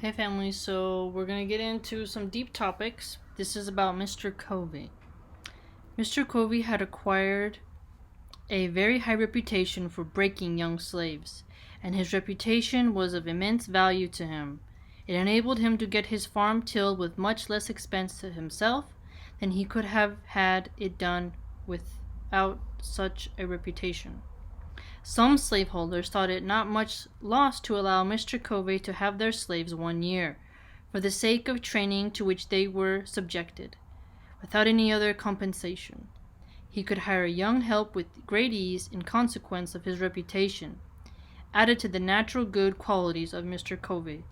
Hey family, so we're going to get into some deep topics. This is about Mr. Covey. Mr. Covey had acquired a very high reputation for breaking young slaves, and his reputation was of immense value to him. It enabled him to get his farm tilled with much less expense to himself than he could have had it done without such a reputation. Some slaveholders thought it not much loss to allow Mr. Covey to have their slaves 1 year, for the sake of training to which they were subjected, without any other compensation. He could hire young help with great ease in consequence of his reputation, added to the natural good qualities of Mr. Covey.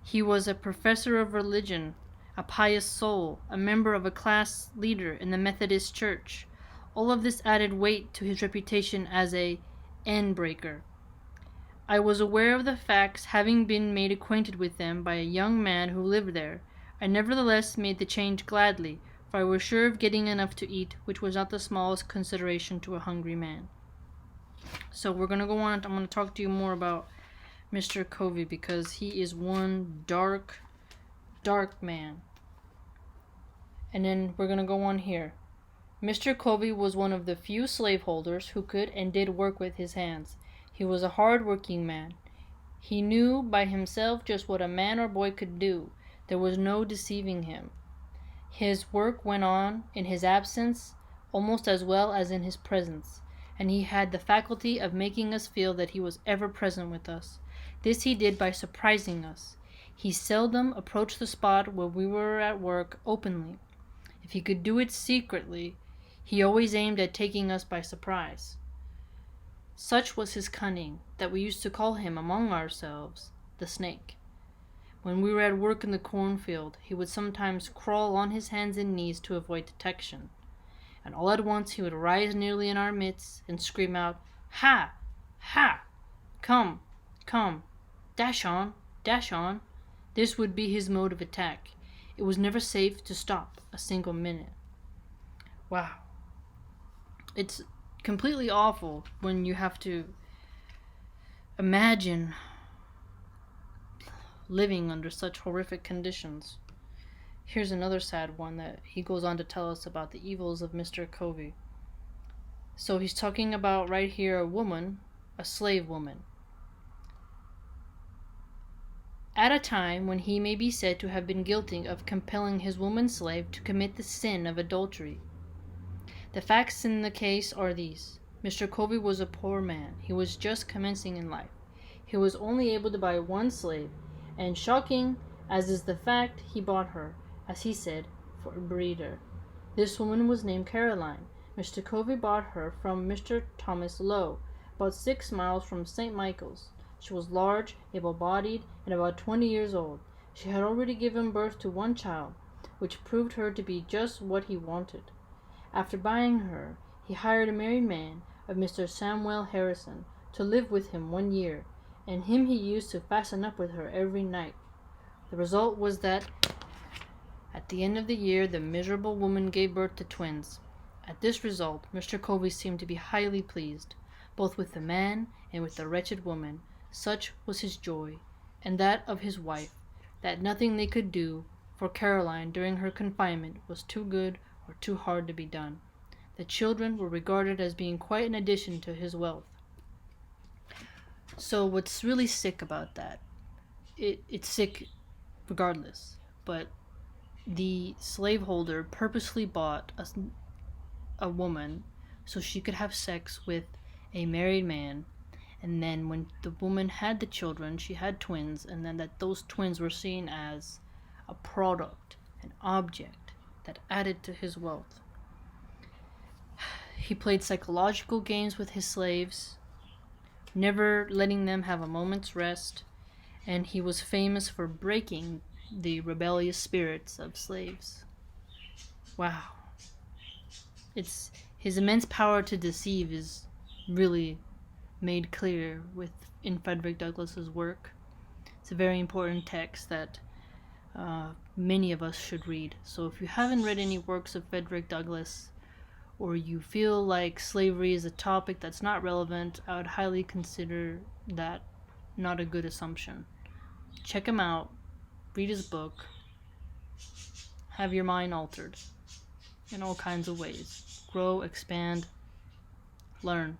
He was a professor of religion, a pious soul, a member of a class leader in the Methodist Church. All of this added weight to his reputation as a end-breaker. I was aware of the facts, having been made acquainted with them by a young man who lived there. I nevertheless made the change gladly, for I was sure of getting enough to eat, which was not the smallest consideration to a hungry man. So we're going to go on. I'm going to talk to you more about Mr. Covey because he is one dark man. And then we're going to go on here. Mr. Covey was one of the few slaveholders who could and did work with his hands. He was a hard-working man. He knew by himself just what a man or boy could do. There was no deceiving him. His work went on in his absence almost as well as in his presence, and he had the faculty of making us feel that he was ever present with us. This he did by surprising us. He seldom approached the spot where we were at work openly. If he could do it secretly, he always aimed at taking us by surprise. Such was his cunning that we used to call him among ourselves the snake. When we were at work in the cornfield, he would sometimes crawl on his hands and knees to avoid detection, and all at once he would rise nearly in our midst and scream out, "Ha! Ha! Come! Come! Dash on! Dash on!" This would be his mode of attack. It was never safe to stop a single minute. Wow. It's completely awful when you have to imagine living under such horrific conditions. Here's another sad one that he goes on to tell us about the evils of Mr. Covey. So he's talking about right here a woman, a slave woman. At a time when he may be said to have been guilty of compelling his woman slave to commit the sin of adultery. The facts in the case are these. Mr. Covey was a poor man. He was just commencing in life. He was only able to buy one slave, and shocking as is the fact, he bought her, as he said, for a breeder. This woman was named Caroline. Mr. Covey bought her from Mr. Thomas Lowe, about 6 miles from St. Michael's. She was large, able-bodied, and about 20 years old. She had already given birth to one child, which proved her to be just what he wanted. After buying her, he hired a married man of Mr. Samuel Harrison to live with him 1 year, and him he used to fasten up with her every night. The result was that at the end of the year the miserable woman gave birth to twins. At this result, Mr. Covey seemed to be highly pleased, both with the man and with the wretched woman. Such was his joy, and that of his wife, that nothing they could do for Caroline during her confinement was too good or too hard to be done. The children were regarded as being quite an addition to his wealth. So what's really sick about that, it's sick regardless, but the slaveholder purposely bought a woman so she could have sex with a married man, and then when the woman had the children, she had twins, and then that those twins were seen as a product, an object that added to his wealth. He played psychological games with his slaves, never letting them have a moment's rest, and he was famous for breaking the rebellious spirits of slaves. Wow. It's his immense power to deceive is really made clear in Frederick Douglass's work. It's a very important text that many of us should read. So if you haven't read any works of Frederick Douglass, or you feel like slavery is a topic that's not relevant, I would highly consider that not a good assumption. Check him out. read his book, have your mind altered in all kinds of ways. Grow, expand, learn.